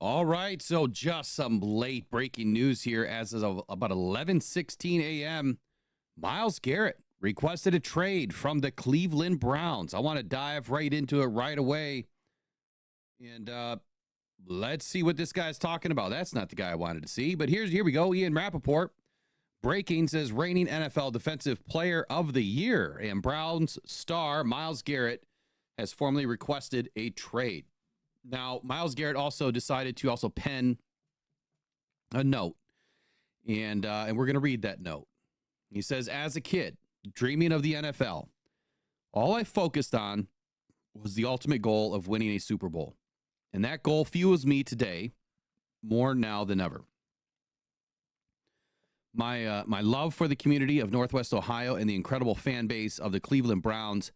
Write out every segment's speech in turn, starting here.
All right, so just some late breaking news here as of about 11:16 a.m. Myles Garrett requested a trade from the Cleveland Browns. I want to dive right into it right away. And let's see what this guy's talking about. That's not the guy I wanted to see, but here we go. Ian Rappaport breaking says reigning NFL Defensive Player of the Year and Browns star Myles Garrett has formally requested a trade. Now, Myles Garrett also decided to also pen a note, and we're going to read that note. He says, as a kid, dreaming of the NFL, all I focused on was the ultimate goal of winning a Super Bowl. And that goal fuels me today more now than ever. My love for the community of Northwest Ohio and the incredible fan base of the Cleveland Browns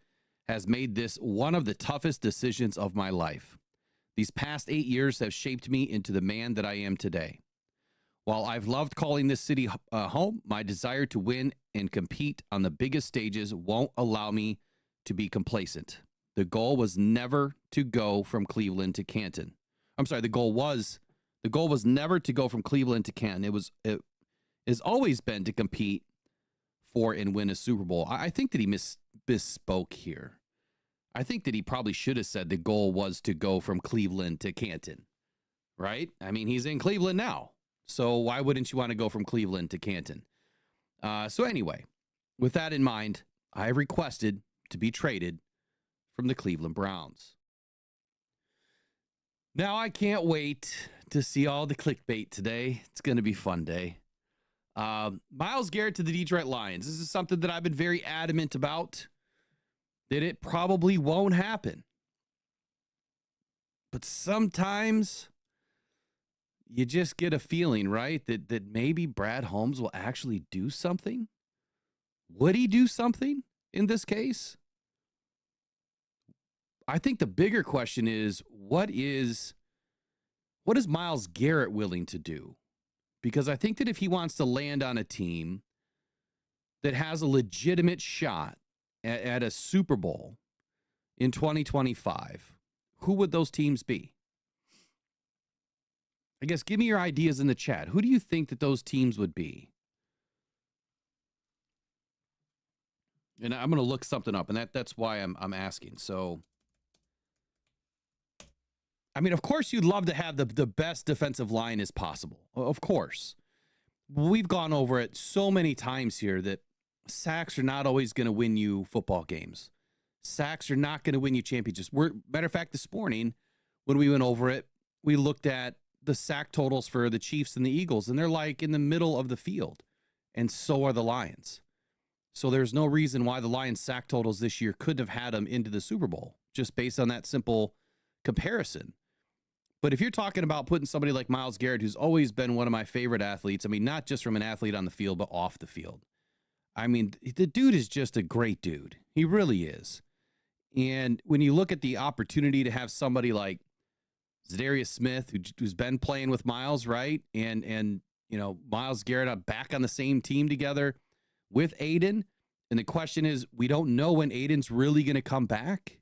has made this one of the toughest decisions of my life. These past 8 years have shaped me into the man that I am today. While I've loved calling this city home, my desire to win and compete on the biggest stages won't allow me to be complacent. The goal was never to go from Cleveland to Canton. I'm sorry, the goal was never to go from Cleveland to Canton. It has always been to compete for and win a Super Bowl. I think that he misspoke here. I think that he probably should have said the goal was to go from Cleveland to Canton, right? I mean, he's in Cleveland now, so why wouldn't you want to go from Cleveland to Canton? So anyway, with that in mind, I requested to be traded from the Cleveland Browns. Now, I can't wait to see all the clickbait today. It's going to be a fun day. Myles Garrett to the Detroit Lions. This is something that I've been very adamant about, that it probably won't happen. But sometimes you just get a feeling, right, that maybe Brad Holmes will actually do something. Would he do something in this case? I think the bigger question is, what is Myles Garrett willing to do? Because I think that if he wants to land on a team that has a legitimate shot at a Super Bowl in 2025, who would those teams be? I guess give me your ideas in the chat. Who do you think that those teams would be? And I'm going to look something up, and that's why I'm asking. So, I mean, of course, you'd love to have the best defensive line as possible. Of course. We've gone over it so many times here that sacks are not always going to win you football games. Sacks are not going to win you championships. Matter of fact, this morning, when we went over it, we looked at the sack totals for the Chiefs and the Eagles, and they're like in the middle of the field. And so are the Lions. So there's no reason why the Lions sack totals this year couldn't have had them into the Super Bowl, just based on that simple comparison. But if you're talking about putting somebody like Myles Garrett, who's always been one of my favorite athletes, I mean, not just from an athlete on the field, but off the field. I mean, the dude is just a great dude. He really is. And when you look at the opportunity to have somebody like Zadarius Smith, who's been playing with Myles, right? And you know, Myles Garrett back on the same team together with Aiden. And the question is, we don't know when Aiden's really going to come back.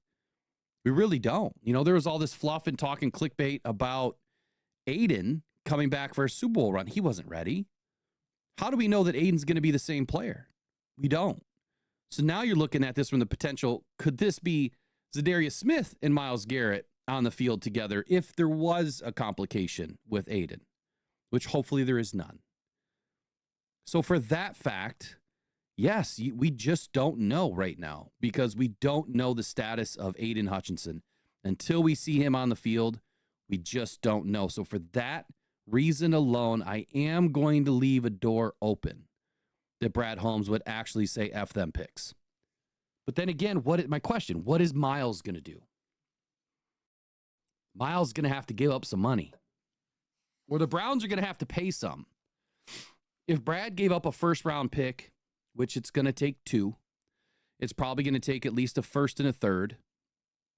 We really don't. You know, there was all this fluff and talk and clickbait about Aiden coming back for a Super Bowl run. He wasn't ready. How do we know that Aiden's going to be the same player? We don't. So now you're looking at this from the potential, could this be Zadarius Smith and Myles Garrett on the field together if there was a complication with Aiden, which hopefully there is none. So for that fact, yes, we just don't know right now because we don't know the status of Aiden Hutchinson. Until we see him on the field, we just don't know. So for that reason alone, I am going to leave a door open that Brad Holmes would actually say F them picks. But then again, my question, what is Myles going to do? Myles is going to have to give up some money. Or the Browns are going to have to pay some. If Brad gave up a first-round pick, which it's going to take 2, it's probably going to take at least a first and a third,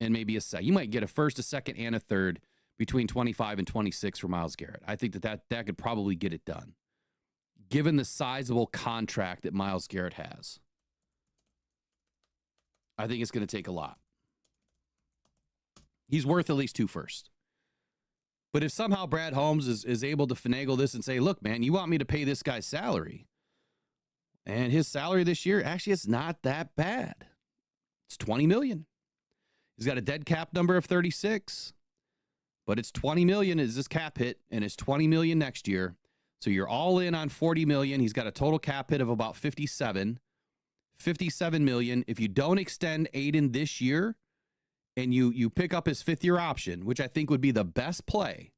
and maybe a second. You might get a first, a second, and a third between 25 and 26 for Myles Garrett. I think that could probably get it done, given the sizable contract that Myles Garrett has. I think it's going to take a lot. He's worth at least 2 firsts. But if somehow Brad Holmes is able to finagle this and say, look, man, you want me to pay this guy's salary. And his salary this year, actually, it's not that bad. It's $20 million. He's got a dead cap number of 36, but it's $20 million is his cap hit, and it's $20 million next year. So you're all in on $40 million. He's got a total cap hit of about 57 million. If you don't extend Aiden this year and you pick up his 5th-year option, which I think would be the best play,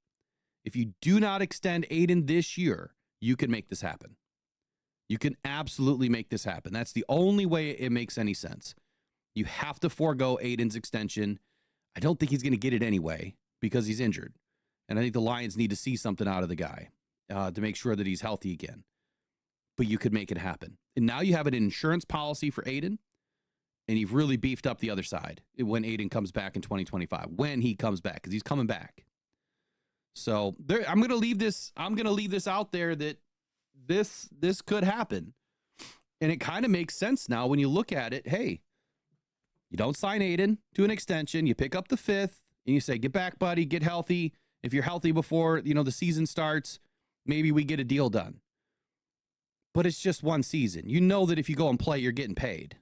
if you do not extend Aiden this year, you can make this happen. You can absolutely make this happen. That's the only way it makes any sense. You have to forego Aiden's extension. I don't think he's going to get it anyway because he's injured. And I think the Lions need to see something out of the guy to make sure that he's healthy again. But you could make it happen. And now you have an insurance policy for Aiden, and you've really beefed up the other side when Aiden comes back in 2025, when he comes back, because he's coming back. So I'm going to leave this out there that this could happen. And it kind of makes sense now when you look at it. Hey, you don't sign Aiden to an extension. You pick up the 5th, and you say, get back, buddy, get healthy. If you're healthy before, the season starts, maybe we get a deal done. But it's just one season. You know that if you go and play, you're getting paid.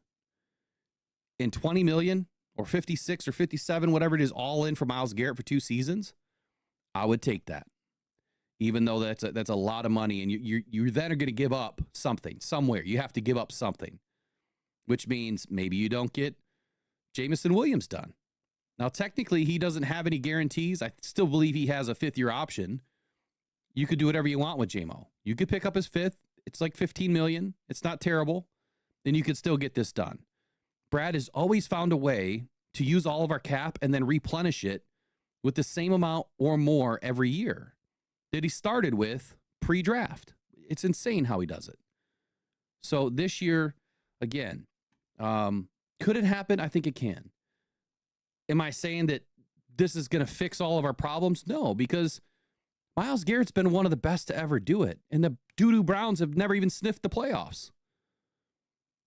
In $20 million or 56 or 57, whatever it is, all in for Myles Garrett for 2 seasons, I would take that. Even though that's a lot of money, and you're then are going to give up something somewhere. You have to give up something, which means maybe you don't get Jameson Williams done. Now, technically, he doesn't have any guarantees. I still believe he has a 5th-year option. You could do whatever you want with JMO. You could pick up his 5th. It's like $15 million. It's not terrible. Then you could still get this done. Brad has always found a way to use all of our cap and then replenish it with the same amount or more every year that he started with pre-draft. It's insane how he does it. So this year, again, could it happen? I think it can. Am I saying that this is going to fix all of our problems? No, because Myles Garrett's been one of the best to ever do it. And the doo-doo Browns have never even sniffed the playoffs.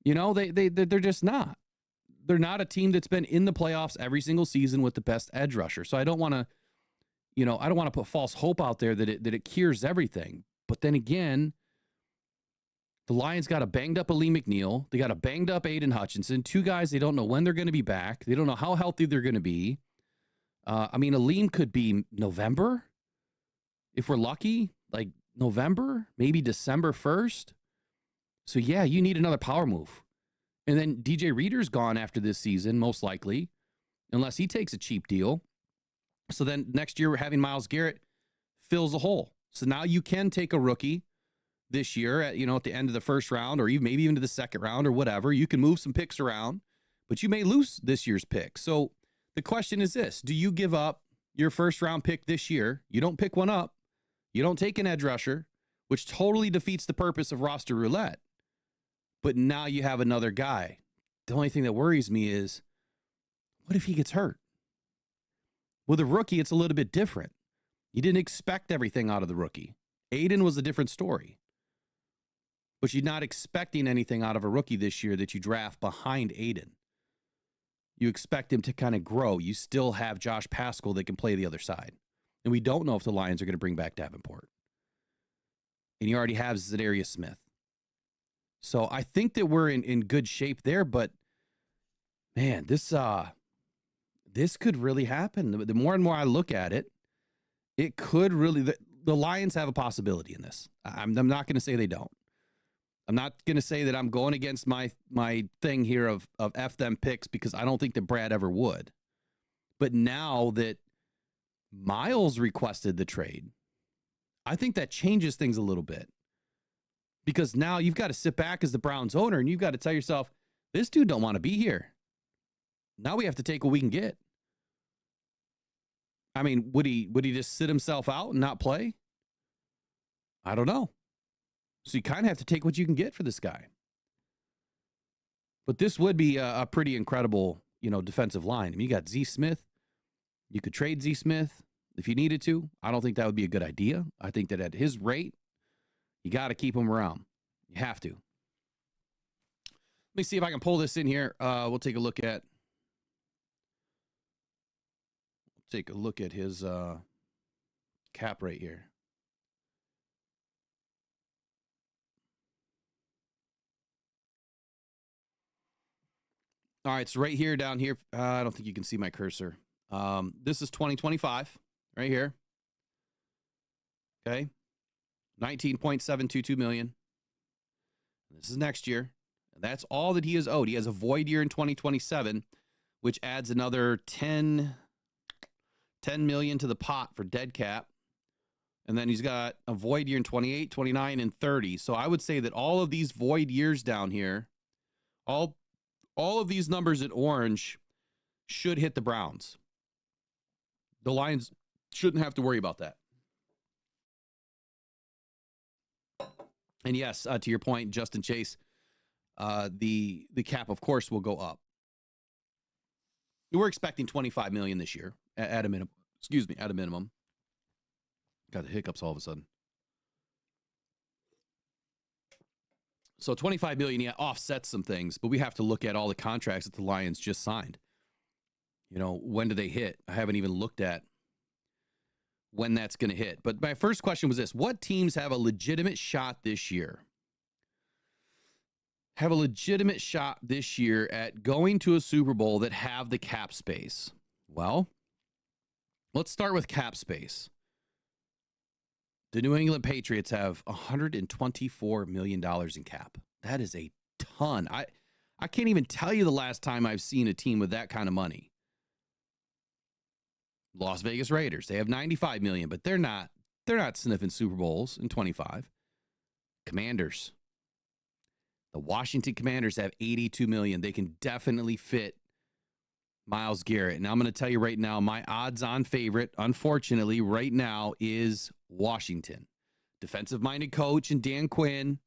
They're just not. They're not a team that's been in the playoffs every single season with the best edge rusher. So I don't want to put false hope out there that it cures everything. But then again, the Lions got a banged up Aleem McNeil. They got a banged up Aiden Hutchinson. 2 guys, they don't know when they're going to be back. They don't know how healthy they're going to be. Aleem could be November. If we're lucky, like November, maybe December 1st. So, yeah, you need another power move. And then DJ Reader's gone after this season, most likely, unless he takes a cheap deal. So then next year, we're having Myles Garrett fills a hole. So now you can take a rookie this year at the end of the first round, or even maybe even to the second round or whatever. You can move some picks around, but you may lose this year's pick. So the question is this: do you give up your first round pick this year? You don't pick one up. You don't take an edge rusher, which totally defeats the purpose of roster roulette. But now you have another guy. The only thing that worries me is, what if he gets hurt? With a rookie, it's a little bit different. You didn't expect everything out of the rookie. Aiden was a different story. But you're not expecting anything out of a rookie this year that you draft behind Aiden. You expect him to kind of grow. You still have Josh Paschal that can play the other side. And we don't know if the Lions are going to bring back Davenport. And you already have Zadarius Smith. So I think that we're in good shape there, but man, this could really happen. The more and more I look at it, it could really, the Lions have a possibility in this. I'm not going to say they don't. I'm not going to say that I'm going against my thing here of F them picks, because I don't think that Brad ever would. But now that Myles requested the trade, I think that changes things a little bit. Because now you've got to sit back as the Browns owner and you've got to tell yourself, this dude don't want to be here. Now we have to take what we can get. I mean, would he just sit himself out and not play? I don't know. So you kind of have to take what you can get for this guy. But this would be a pretty incredible, defensive line. I mean, you got Z Smith. You could trade Z Smith if you needed to. I don't think that would be a good idea. I think that at his rate, you got to keep him around. You have to. Let me see if I can pull this in here. We'll take a look at his cap right here. All right, so right here, down here, I don't think you can see my cursor. This is 2025, right here. Okay, 19.722 million. This is next year. That's all that he is owed. He has a void year in 2027, which adds another 10 million to the pot for dead cap. And then he's got a void year in 28, 29, and 30. So I would say that all of these void years down here, all of these numbers in orange should hit the Browns. The Lions shouldn't have to worry about that. And yes, to your point, Justin Chase, the cap, of course, will go up. We're expecting 25 million this year at a minimum. Excuse me, at a minimum. Got the hiccups all of a sudden. So 25 million, yeah, offsets some things, but we have to look at all the contracts that the Lions just signed. You know, when do they hit? I haven't even looked at when that's going to hit. But my first question was this: what teams have a legitimate shot this year? Have a legitimate shot this year at going to a Super Bowl that have the cap space? Well, let's start with cap space. The New England Patriots have $124 million in cap. That is a ton. I can't even tell you the last time I've seen a team with that kind of money. Las Vegas Raiders, they have 95 million, but they're not sniffing Super Bowls in 25. Commanders. The Washington Commanders have 82 million. They can definitely fit Myles Garrett. And I'm going to tell you right now, my odds-on favorite, unfortunately, right now is Washington. Defensive-minded coach and Dan Quinn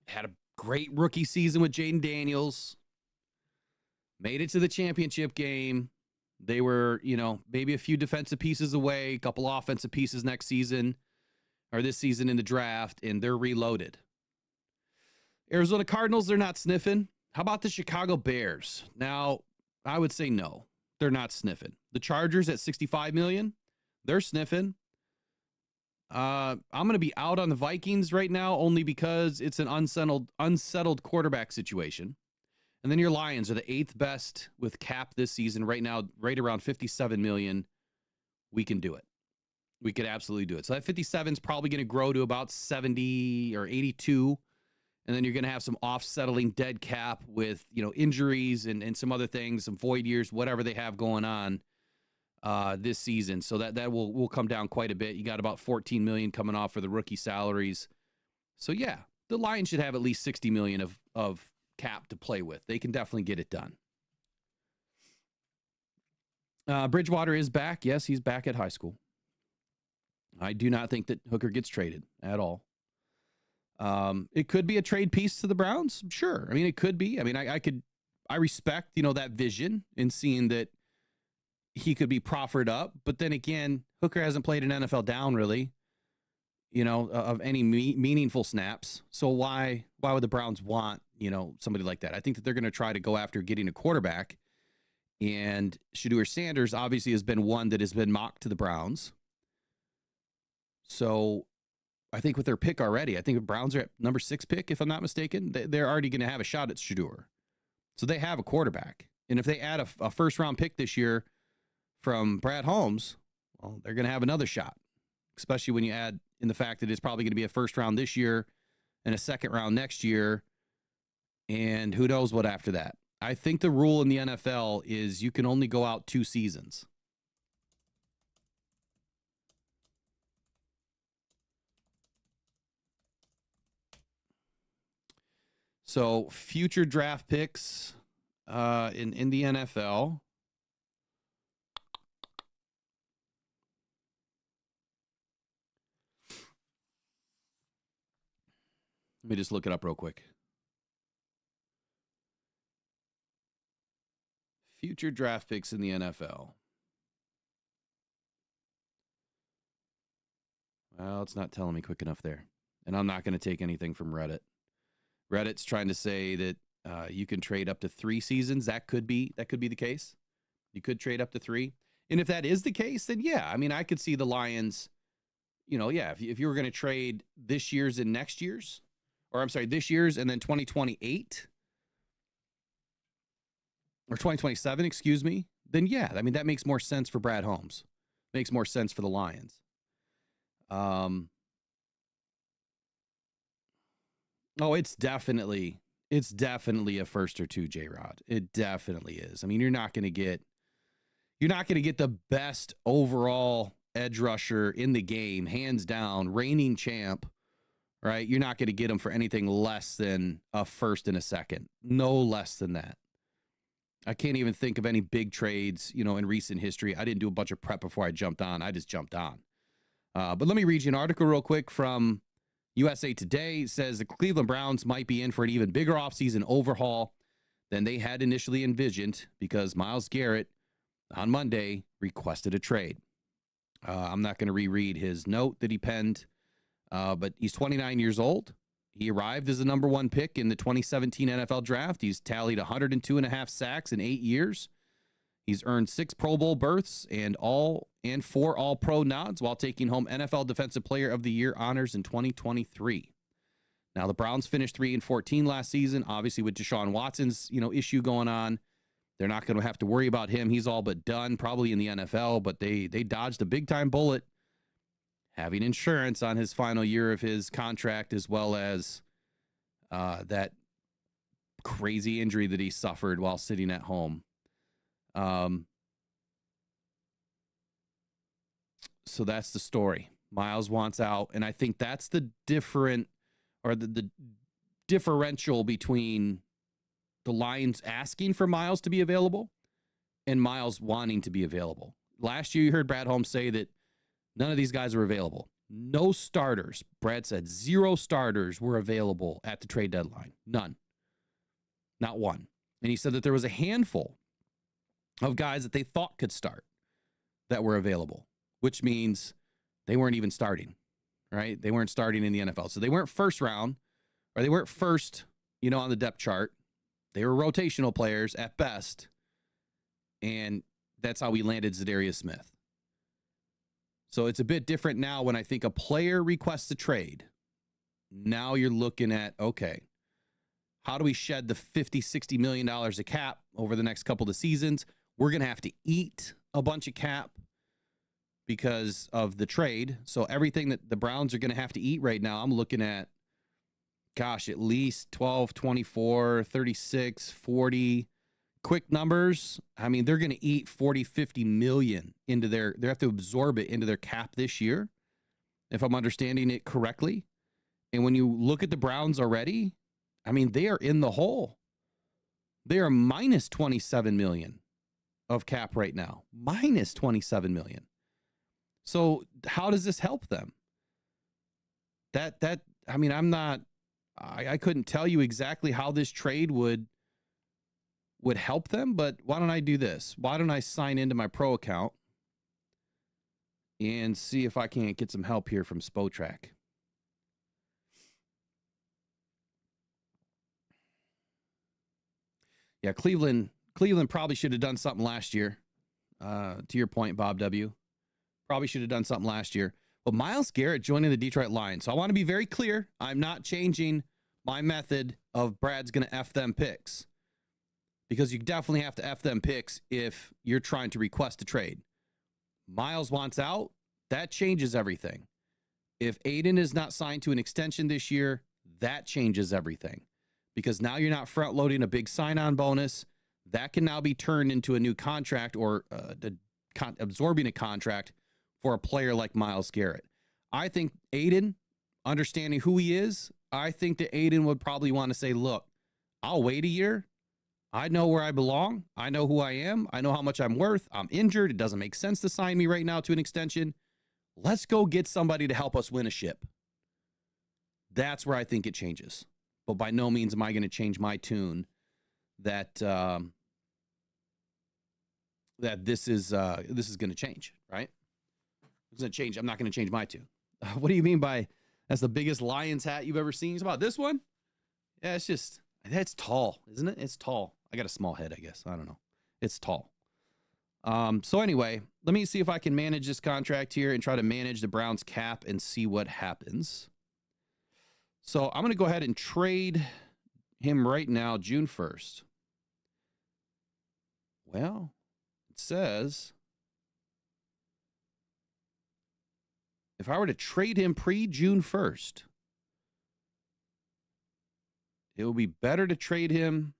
had a great rookie season with Jaden Daniels. Made it to the championship game. They were, maybe a few defensive pieces away, a couple offensive pieces next season or this season in the draft, and they're reloaded. Arizona Cardinals, they're not sniffing. How about the Chicago Bears? Now, I would say no. They're not sniffing. The Chargers at 65 million, they're sniffing. I'm going to be out on the Vikings right now only because it's an unsettled quarterback situation. And then your Lions are the 8th best with cap this season right now, right around 57 million. We can do it. We could absolutely do it. So that 57 is probably going to grow to about 70 or 82. And then you're going to have some offsettling dead cap with, injuries and some other things, some void years, whatever they have going on this season. So that will come down quite a bit. You got about 14 million coming off for the rookie salaries. So yeah, the Lions should have at least 60 million of cap to play with. They can definitely get it done. Bridgewater is back. Yes, he's back at high school. I do not think that Hooker gets traded at all. It could be a trade piece to the Browns. Sure. I mean, it could be. I mean, I respect, that vision in seeing that he could be proffered up. But then again, Hooker hasn't played an NFL down really, of any meaningful snaps. So why would the Browns want, somebody like that? I think that they're going to try to go after getting a quarterback. And Shedeur Sanders obviously has been one that has been mocked to the Browns. So I think with their pick already, I think the Browns are at number 6 pick, if I'm not mistaken. They're already going to have a shot at Shedeur. So they have a quarterback. And if they add a first-round pick this year from Brad Holmes, well, they're going to have another shot, especially when you add in the fact that it's probably going to be a first round this year and a second round next year. And who knows what after that. I think the rule in the NFL is you can only go out 2 seasons. So future draft picks in the NFL. Let me just look it up real quick. Future draft picks in the NFL. Well, it's not telling me quick enough there. And I'm not going to take anything from Reddit. Reddit's trying to say that you can trade up to 3 seasons. That could be the case. You could trade up to 3. And if that is the case, then yeah, I mean, I could see the Lions, if you were going to trade this year's and next year's, or I'm sorry, this year's and then 2028 or 2027, excuse me, then yeah, I mean, that makes more sense for Brad Holmes. Makes more sense for the Lions. It's definitely a first or two, J-Rod. It definitely is. I mean, you're not going to get the best overall edge rusher in the game, hands down, reigning champ, right? You're not going to get him for anything less than a first and a second. No less than that. I can't even think of any big trades, in recent history. I didn't do a bunch of prep before I jumped on. I just jumped on. But let me read you an article real quick from USA Today. It says the Cleveland Browns might be in for an even bigger offseason overhaul than they had initially envisioned because Myles Garrett on Monday requested a trade. I'm not going to reread his note that he penned, but he's 29 years old. He arrived as the number one pick in the 2017 NFL draft. He's tallied 102.5 sacks in 8 years. He's earned 6 Pro Bowl berths and 4 All-Pro nods while taking home NFL Defensive Player of the Year honors in 2023. Now, the Browns finished 3-14 last season, obviously with Deshaun Watson's, issue going on. They're not going to have to worry about him. He's all but done, probably in the NFL, but they dodged a big-time bullet, having insurance on his final year of his contract, as well as that crazy injury that he suffered while sitting at home. So that's the story. Myles wants out, and I think that's the the differential between the Lions asking for Myles to be available and Myles wanting to be available. Last year, you heard Brad Holmes say that none of these guys were available. No starters. Brad said 0 starters were available at the trade deadline. None. Not one. And he said that there was a handful of guys that they thought could start that were available, which means they weren't even starting, right? They weren't starting in the NFL. So they weren't first round, or they weren't first, on the depth chart. They were rotational players at best. And that's how we landed Zadarius Smith. So it's a bit different now when I think a player requests a trade. Now you're looking at, okay, how do we shed the $50-60 million of cap over the next couple of seasons? We're going to have to eat a bunch of cap because of the trade. So everything that the Browns are going to have to eat right now, I'm looking at, at least 12, 24, 36, 40 quick numbers. I mean, they're going to eat 40-50 million into they have to absorb it into their cap this year, if I'm understanding it correctly. And when you look at the Browns already, I mean, they are in the hole. They are minus 27 million of cap right now, minus 27 million. So how does this help them? I mean, I couldn't tell you exactly how this trade would help them, but why don't I do this? Why don't I sign into my pro account and see if I can't get some help here from Spotrac? Yeah, Cleveland probably should have done something last year. To your point, Bob W. Probably should have done something last year. But Myles Garrett joining the Detroit Lions. So I want to be very clear. I'm not changing my method of Brad's going to F them picks. Because you definitely have to F them picks if you're trying to request a trade. Myles wants out. That changes everything. If Aiden is not signed to an extension this year, that changes everything. Because now you're not front loading a big sign-on bonus. That can now be turned into a new contract or absorbing a contract for a player like Myles Garrett. I think Aiden, understanding who he is, I think that Aiden would probably want to say, look, I'll wait a year. I know where I belong. I know who I am. I know how much I'm worth. I'm injured. It doesn't make sense to sign me right now to an extension. Let's go get somebody to help us win a ship. That's where I think it changes. But by no means am I going to change my tune that this is going to change, right? It's going to change. I'm not going to change my tune. What do you mean by that's the biggest Lions hat you've ever seen? It's about this one? Yeah, it's tall, isn't it? It's tall. I got a small head, I guess. I don't know. It's tall. So anyway, let me see if I can manage this contract here and try to manage the Browns cap and see what happens. So I'm going to go ahead and trade him right now, June 1st. Well, it says if I were to trade him pre-June 1st, it would be better to trade him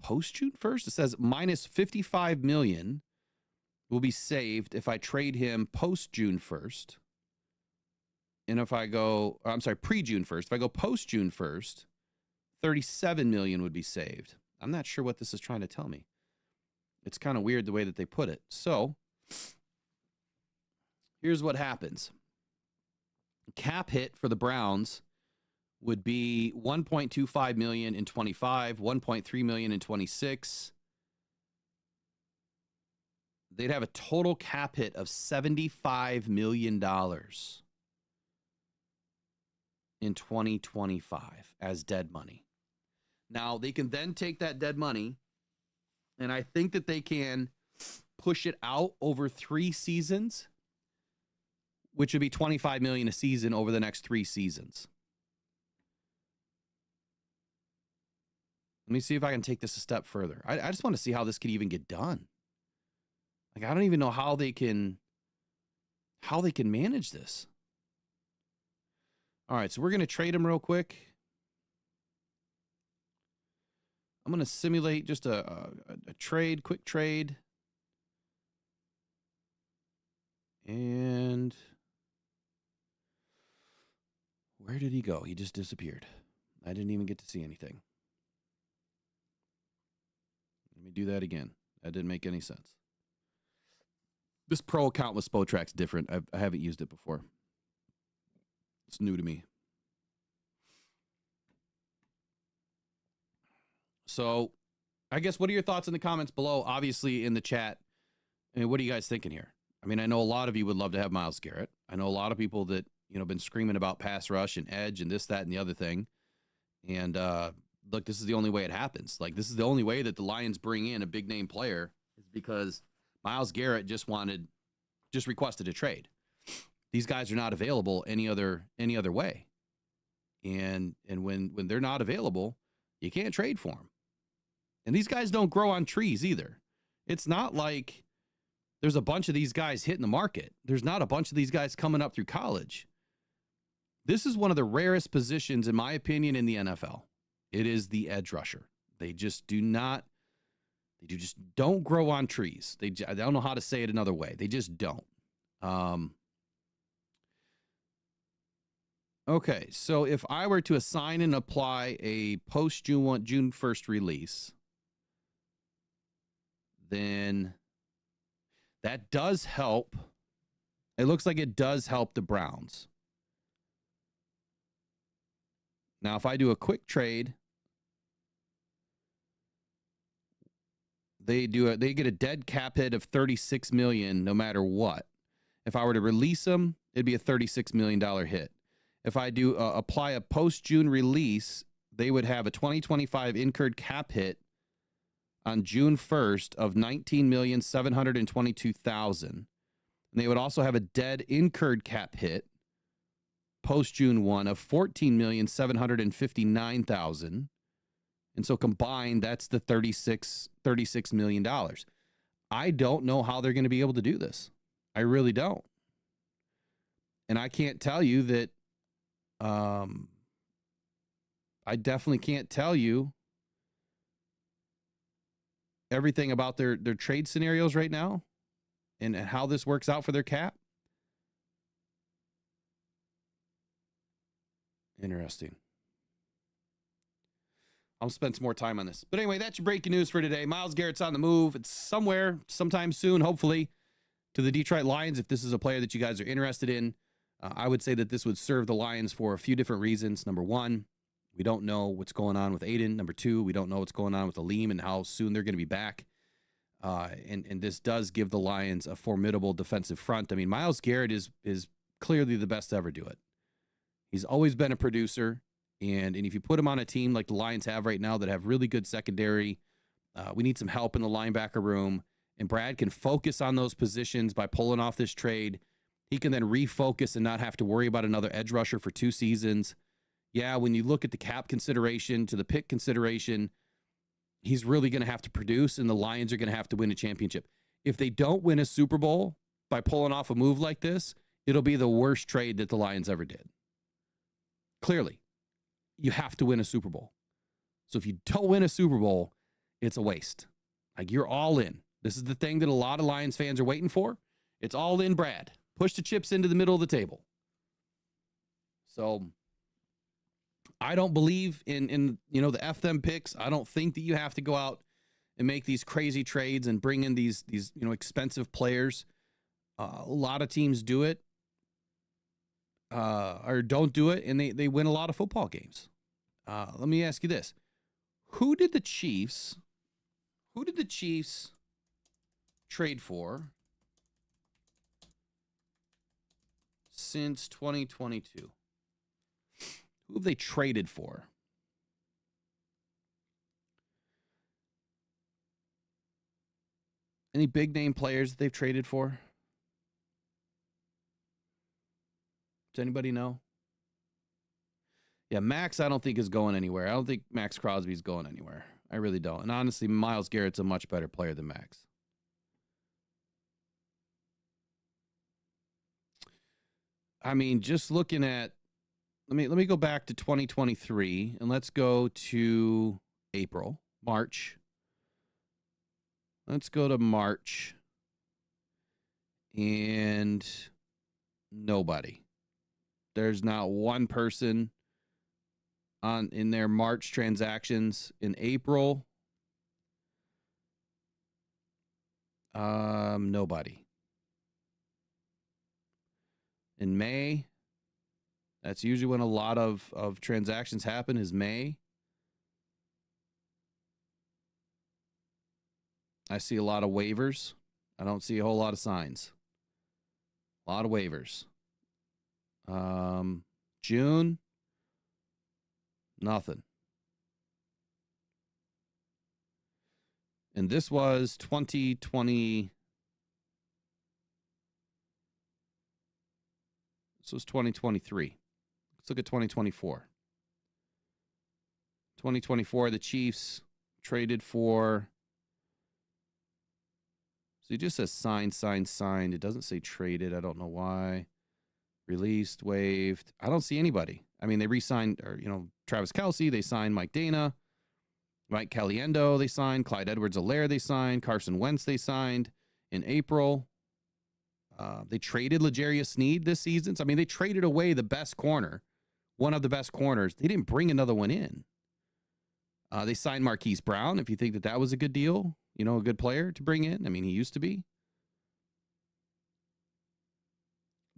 post June 1st. It says minus 55 million will be saved if I trade him post June 1st. And if I go, I'm sorry, pre-June 1st, if I go post June 1st, 37 million would be saved. I'm not sure what this is trying to tell me. It's kind of weird the way that they put it. So here's what happens. Cap hit for the Browns would be 1.25 million in 25, 1.3 million in 26. They'd have a total cap hit of $75 million in 2025 as dead money. Now, they can then take that dead money, and I think that they can push it out over 3 seasons, which would be $25 million a season over the next 3 seasons. Let me see if I can take this a step further. I just want to see how this could even get done. Like, I don't even know how they can manage this. All right, so we're going to trade him real quick. I'm going to simulate just a trade, quick trade. And where did he go? He just disappeared. I didn't even get to see anything. Let me do that again. That didn't make any sense. This pro account with Spotrack's different. I haven't used it before. It's new to me. So, I guess, what are your thoughts in the comments below? Obviously, in the chat. I mean, what are you guys thinking here? I mean, I know a lot of you would love to have Myles Garrett. I know a lot of people that, been screaming about pass rush and edge and this, that, and the other thing. And, look, this is the only way it happens. Like, this is the only way that the Lions bring in a big-name player is because Myles Garrett just requested a trade. These guys are not available any other way. And when they're not available, you can't trade for them. And these guys don't grow on trees either. It's not like there's a bunch of these guys hitting the market. There's not a bunch of these guys coming up through college. This is one of the rarest positions, in my opinion, in the NFL. It is the edge rusher. They just don't grow on trees. I don't know how to say it another way. They just don't. Okay, so if I were to assign and apply a post-June 1st release, then that does help. It looks like it does help the Browns. Now, if I do a quick trade, they get a dead cap hit of $36 million no matter what. If I were to release them, it'd be a $36 million hit. If I do apply a post-June release, they would have a 2025 incurred cap hit on June 1st of $19,722,000. And they would also have a dead incurred cap hit post-June 1 of $14,759,000. And so combined, that's the $36 million. I don't know how they're going to be able to do this. I really don't. And I can't tell you that I definitely can't tell you everything about their trade scenarios right now and how this works out for their cap. Interesting. I'll spend some more time on this. But anyway, that's your breaking news for today. Myles Garrett's on the move. It's somewhere, sometime soon, hopefully, to the Detroit Lions. If this is a player that you guys are interested in, I would say that this would serve the Lions for a few different reasons. Number one, we don't know what's going on with Aiden. Number two, we don't know what's going on with Aleem and how soon they're going to be back. And this does give the Lions a formidable defensive front. I mean, Myles Garrett is clearly the best to ever do it. He's always been a producer. And if you put him on a team like the Lions have right now that have really good secondary, we need some help in the linebacker room. And Brad can focus on those positions by pulling off this trade. He can then refocus and not have to worry about another edge rusher for 2 seasons. Yeah, when you look at the cap consideration to the pick consideration, he's really going to have to produce, and the Lions are going to have to win a championship. If they don't win a Super Bowl by pulling off a move like this, it'll be the worst trade that the Lions ever did. Clearly, you have to win a Super Bowl. So if you don't win a Super Bowl, it's a waste. Like, you're all in. This is the thing that a lot of Lions fans are waiting for. It's all in, Brad. Push the chips into the middle of the table. So I don't believe in the F them picks. I don't think that you have to go out and make these crazy trades and bring in these expensive players. A lot of teams do it or don't do it, and they win a lot of football games. Let me ask you this. Who did the Chiefs trade for since 2022? Who have they traded for? Any big name players that they've traded for? Does anybody know? Yeah, Max, I don't think is going anywhere. I don't think Max Crosby's going anywhere. I really don't. And honestly, Myles Garrett's a much better player than Max. I mean, just looking at, let me go back to 2023 and let's go to March. Let's go to March. And nobody. There's not one person in their March transactions. In April, nobody. In May, that's usually when a lot of transactions happen, is May. I see a lot of waivers. I don't see a whole lot of signs. A lot of waivers. June, nothing. And this was 2020. This was 2023. Let's look at 2024. 2024, the Chiefs traded for. So it just says signed, signed, signed. It doesn't say traded. I don't know why. Released, waived. I don't see anybody. I mean, they re-signed, Travis Kelce. They signed Mike Dana. Mike Caliendo, they signed. Clyde Edwards-Helaire, they signed. Carson Wentz, they signed in April. They traded L'Jarius Sneed this season. So, I mean, they traded away the best corner, one of the best corners. They didn't bring another one in. They signed Marquise Brown, if you think that was a good deal, a good player to bring in. I mean, he used to be.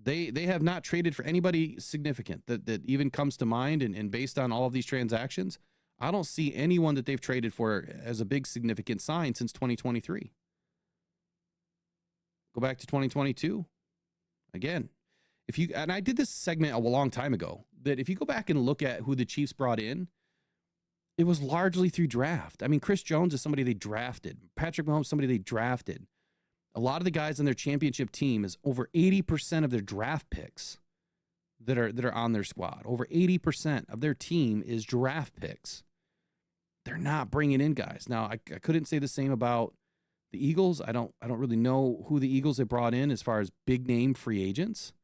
They have not traded for anybody significant that even comes to mind. And based on all of these transactions, I don't see anyone that they've traded for as a big significant sign since 2023. Go back to 2022. Again, and I did this segment a long time ago, that if you go back and look at who the Chiefs brought in, it was largely through draft. I mean, Chris Jones is somebody they drafted. Patrick Mahomes, somebody they drafted. A lot of the guys on their championship team is over 80% of their draft picks that are on their squad. Over 80% of their team is draft picks. They're not bringing in guys. Now, I couldn't say the same about the Eagles. I don't really know who the Eagles have brought in as far as big name free agents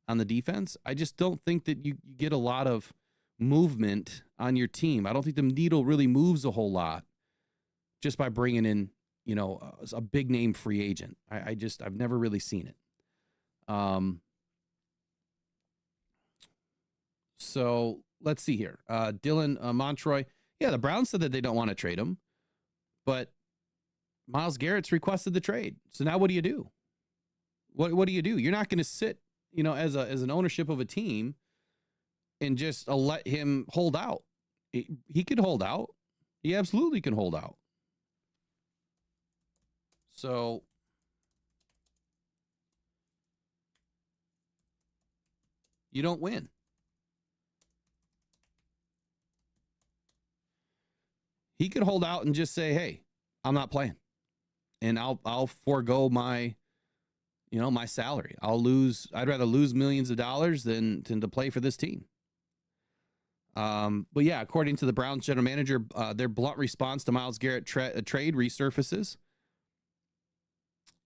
on the defense. I just don't think that you get a lot of movement on your team. I don't think the needle really moves a whole lot just by bringing in, a big name free agent. I've never really seen it. So let's see here. Dylan Montroy. Yeah, the Browns said that they don't want to trade him, but Myles Garrett's requested the trade. So now what do you do? What do you do? You're not going to sit, as an ownership of a team and just let him hold out. He could hold out. He absolutely can hold out. So you don't win. He could hold out and just say, "Hey, I'm not playing, and I'll forego my, my salary. I'd rather lose millions of dollars than to play for this team." But yeah, according to the Browns general manager, their blunt response to Myles Garrett trade resurfaces,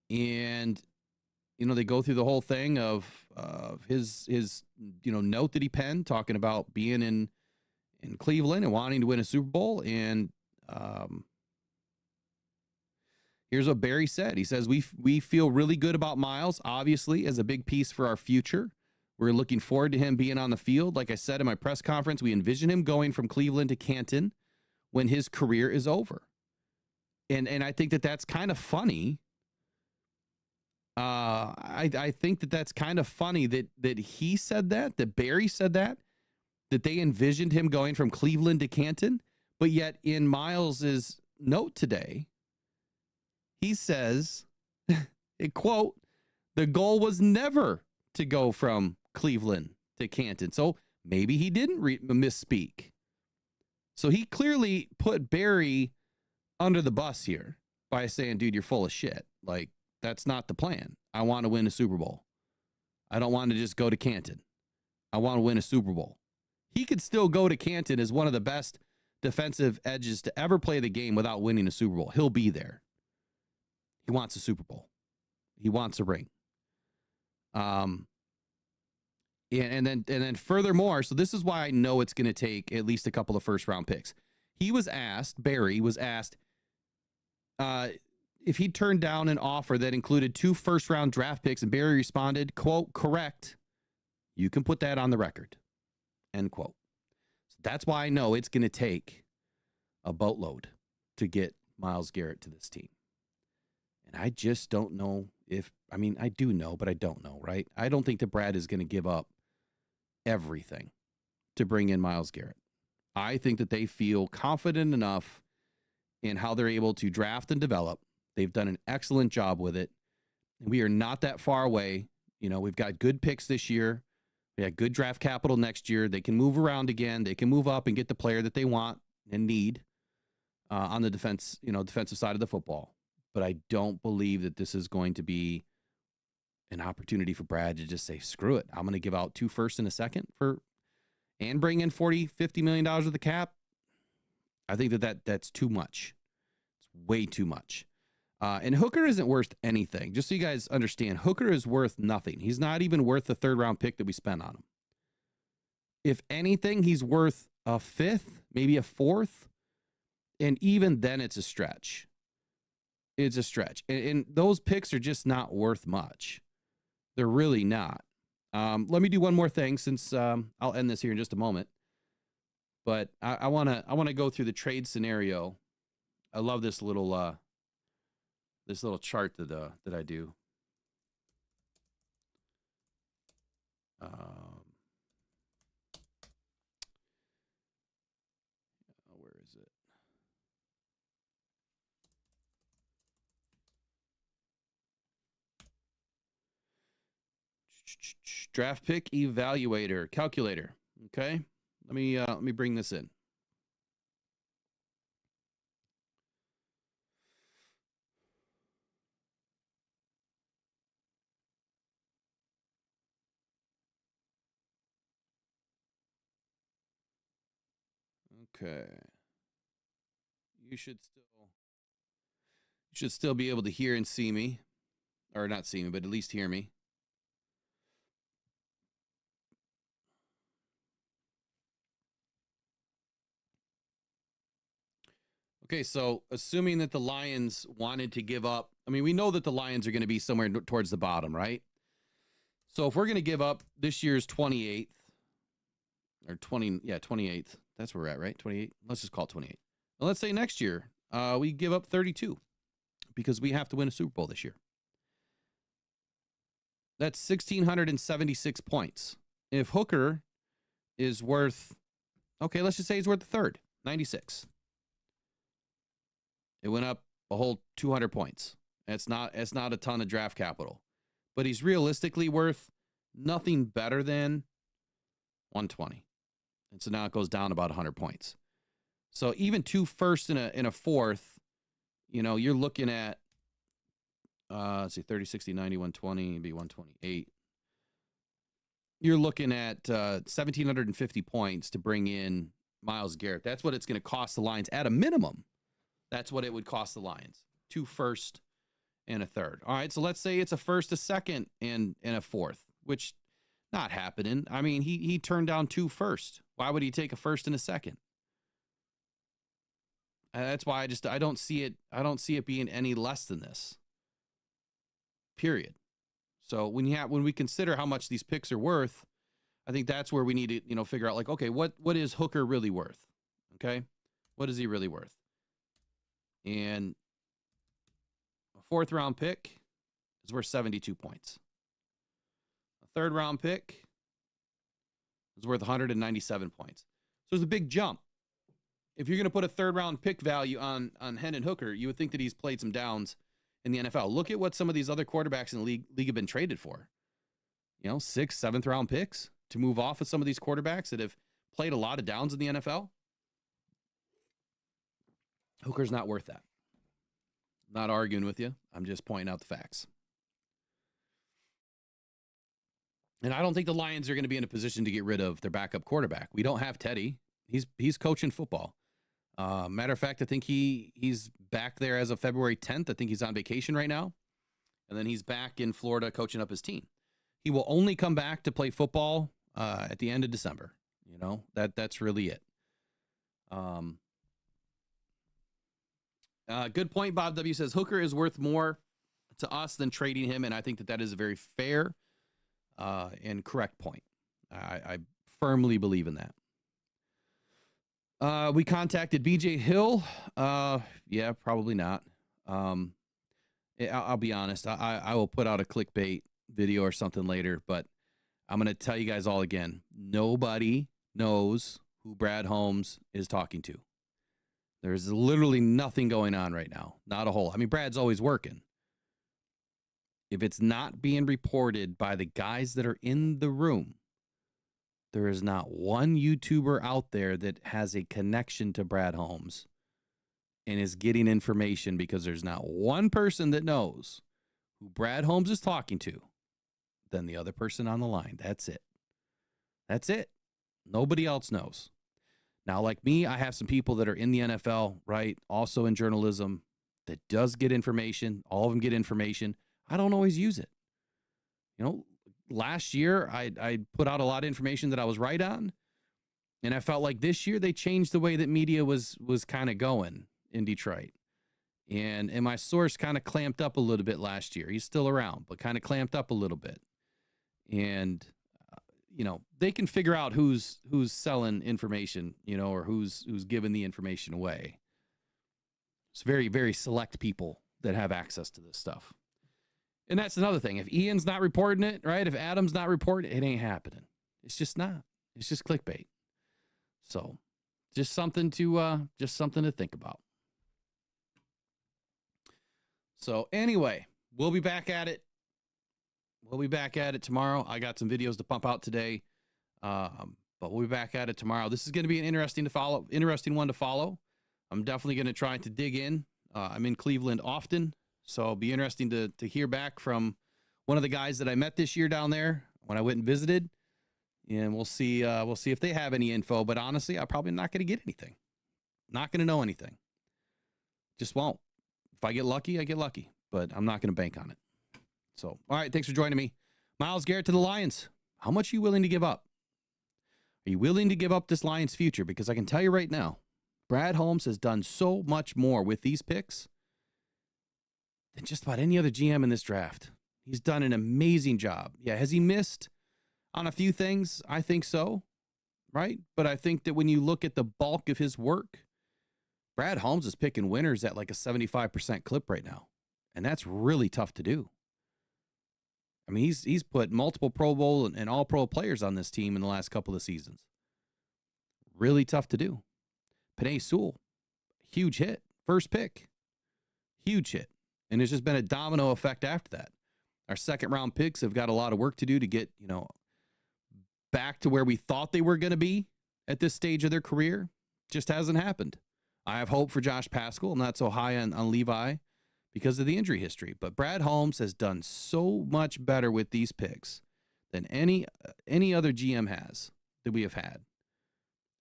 and they go through the whole thing of his note that he penned talking about being in Cleveland and wanting to win a Super Bowl. And here's what Barry said. He says, we feel really good about Myles, obviously, as a big piece for our future. We're looking forward to him being on the field. Like I said in my press conference, we envision him going from Cleveland to Canton when his career is over. And I think that that's kind of funny. I think that that's kind of funny that he said that Barry said that they envisioned him going from Cleveland to Canton. But yet in Myles's note today, he says, quote, "The goal was never to go from Cleveland to Canton." So maybe he didn't misspeak. So he clearly put Barry under the bus here by saying, "Dude, you're full of shit. Like, that's not the plan. I want to win a Super Bowl. I don't want to just go to Canton. I want to win a Super Bowl." He could still go to Canton as one of the best defensive edges to ever play the game without winning a Super Bowl. He'll be there. He wants a Super Bowl. He wants a ring. And then furthermore, so this is why I know it's going to take at least a couple of first round picks. Barry was asked if he turned down an offer that included 2 first round draft picks, and Barry responded, quote, "Correct. You can put that on the record," end quote. So that's why I know it's going to take a boatload to get Myles Garrett to this team. And I just don't know I do know, but I don't know, right? I don't think that Brad is going to give up everything to bring in Myles Garrett. I think that they feel confident enough in how they're able to draft and develop. They've done an excellent job with it. We are not that far away. We've got good picks this year. We got good draft capital next year. They can move around again. They can move up and get the player that they want and need on the defensive side of the football. But I don't believe that this is going to be an opportunity for Brad to just say, "Screw it. I'm going to give out 2 firsts and a second and bring in $40-50 million of the cap." I think that's too much. It's way too much. And Hooker isn't worth anything. Just so you guys understand, Hooker is worth nothing. He's not even worth the 3rd round pick that we spent on him. If anything, he's worth a 5th, maybe a 4th. And even then it's a stretch. It's a stretch. And those picks are just not worth much. They're really not. Let me do one more thing since I'll end this here in just a moment. But I want to go through the trade scenario. I love this little chart that I do. Where is it? Draft pick evaluator calculator. Okay, let me bring this in. Okay. You should still be able to hear and see me, or not see me, but at least hear me. Okay, so assuming that the Lions wanted to give up, we know that the Lions are going to be somewhere towards the bottom, right? So if we're going to give up this year's 28th, or 28th, that's where we're at, right? 28. Let's just call it 28. Well, let's say next year we give up 32 because we have to win a Super Bowl this year. That's 1,676 points. If Hooker is worth, okay, let's just say he's worth the 3rd, 96. It went up a whole 200 points. It's not a ton of draft capital, but he's realistically worth nothing better than 120. And so now it goes down about 100 points. So even 2 firsts and a fourth, you're looking at, let's see, 30, 60, 90, 120, be 128. You're looking at 1,750 points to bring in Myles Garrett. That's what it's going to cost the Lions at a minimum. That's what it would cost the Lions. 2 first and a third. All right, so let's say it's a first, a second, and a fourth, which not happening. I mean, he turned down 2 first. Why would he take a first and a second? That's why I don't see it. I don't see it being any less than this. Period. So when we consider how much these picks are worth, I think that's where we need to, figure out, like, okay, what is Hooker really worth? Okay, what is he really worth? And a 4th round pick is worth 72 points. A 3rd round pick is worth 197 points. So there's a big jump. If you're going to put a 3rd round pick value on Hendon Hooker, you would think that he's played some downs in the NFL. Look at what some of these other quarterbacks in the league have been traded for. 6th, 7th round picks to move off of some of these quarterbacks that have played a lot of downs in the NFL. Hooker's not worth that. I'm not arguing with you. I'm just pointing out the facts. And I don't think the Lions are going to be in a position to get rid of their backup quarterback. We don't have Teddy. He's coaching football. Matter of fact, I think he's back there as of February 10th. I think he's on vacation right now. And then he's back in Florida coaching up his team. He will only come back to play football at the end of December. That's really it. Good point. Bob W. says Hooker is worth more to us than trading him, and I think that is a very fair and correct point. I firmly believe in that. We contacted BJ Hill. Yeah, probably not. I'll be honest. I will put out a clickbait video or something later, but I'm going to tell you guys all again. Nobody knows who Brad Holmes is talking to. There's literally nothing going on right now. Not a whole. I mean, Brad's always working. If it's not being reported by the guys that are in the room, there is not one YouTuber out there that has a connection to Brad Holmes and is getting information, because there's not one person that knows who Brad Holmes is talking to than the other person on the line. That's it. That's it. Nobody else knows. Now, like me, I have some people that are in the NFL, right? Also in journalism, that does get information. All of them get information. I don't always use it. Last year, I put out a lot of information that I was right on. And I felt like this year they changed the way that media was kind of going in Detroit. And my source kind of clamped up a little bit last year. He's still around, but kind of clamped up a little bit. And, they can figure out who's selling information, or who's giving the information away. It's very, very select people that have access to this stuff. And that's another thing. If Ian's not reporting it, right? If Adam's not reporting it, ain't happening. It's just not. It's just clickbait. So just something to think about. So anyway, we'll be back at it. We'll be back at it tomorrow. I got some videos to pump out today. But we'll be back at it tomorrow. This is going to be an interesting one to follow. I'm definitely going to try to dig in. I'm in Cleveland often, so it'll be interesting to hear back from one of the guys that I met this year down there when I went and visited. And we'll see if they have any info. But honestly, I'm probably not going to get anything. Not going to know anything. Just won't. If I get lucky, I get lucky. But I'm not going to bank on it. So, all right, thanks for joining me. Myles Garrett to the Lions. How much are you willing to give up? Are you willing to give up this Lions future? Because I can tell you right now, Brad Holmes has done so much more with these picks than just about any other GM in this draft. He's done an amazing job. Yeah, has he missed on a few things? I think so, right? But I think that when you look at the bulk of his work, Brad Holmes is picking winners at like a 75% clip right now. And that's really tough to do. I mean, he's put multiple Pro Bowl and all-pro players on this team in the last couple of seasons. Really tough to do. Penei Sewell, huge hit. First pick, huge hit. And it's just been a domino effect after that. Our second-round picks have got a lot of work to do to get, back to where we thought they were going to be at this stage of their career. Just hasn't happened. I have hope for Josh Paschal. I'm not so high on Levi because of the injury history. But Brad Holmes has done so much better with these picks than any other GM has that we have had.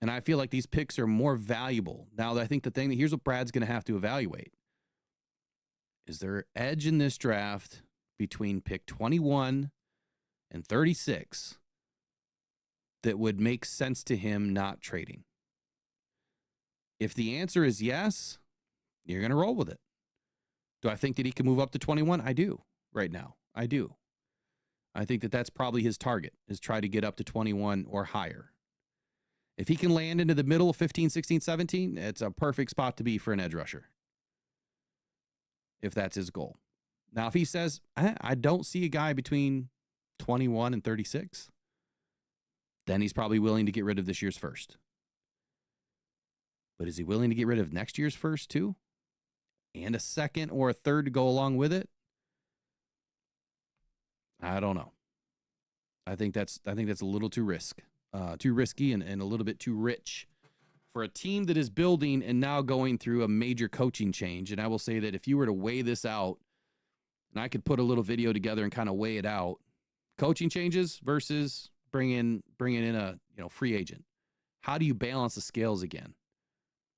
And I feel like these picks are more valuable. Now, I think here's what Brad's going to have to evaluate. Is there edge in this draft between pick 21 and 36 that would make sense to him not trading? If the answer is yes, you're going to roll with it. Do I think that he can move up to 21? I do right now. I do. I think that that's probably his target, is try to get up to 21 or higher. If he can land into the middle of 15, 16, 17, it's a perfect spot to be for an edge rusher, if that's his goal. Now, if he says, I don't see a guy between 21 and 36, then he's probably willing to get rid of this year's first. But is he willing to get rid of next year's first too? And a second or a third to go along with it? I don't know. I think that's a little too risky and a little bit too rich for a team that is building and now going through a major coaching change. And I will say that if you were to weigh this out, and I could put a little video together and kind of weigh it out, coaching changes versus bringing in a free agent. How do you balance the scales again?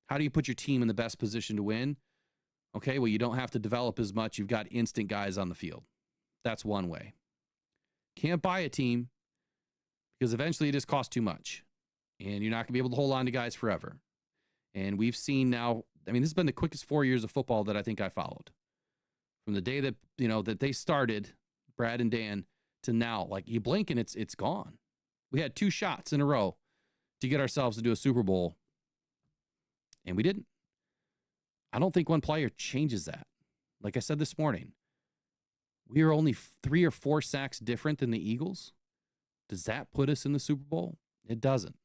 How do you put your team in the best position to win? Okay, well, you don't have to develop as much. You've got instant guys on the field. That's one way. Can't buy a team because eventually it just costs too much. And you're not going to be able to hold on to guys forever. And we've seen now, this has been the quickest 4 years of football that I think I followed. From the day that, that they started, Brad and Dan, to now, like you blink and it's gone. We had 2 shots in a row to get ourselves to do a Super Bowl, and we didn't. I don't think one player changes that. Like I said this morning, we are only 3 or 4 sacks different than the Eagles. Does that put us in the Super Bowl? It doesn't.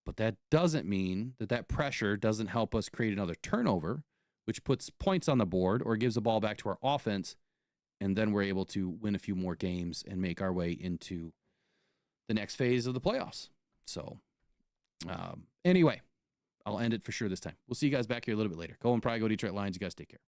But that doesn't mean that pressure doesn't help us create another turnover, which puts points on the board or gives the ball back to our offense, and then we're able to win a few more games and make our way into the next phase of the playoffs. So, anyway, I'll end it for sure this time. We'll see you guys back here a little bit later. Go and probably go Detroit Lions. You guys take care.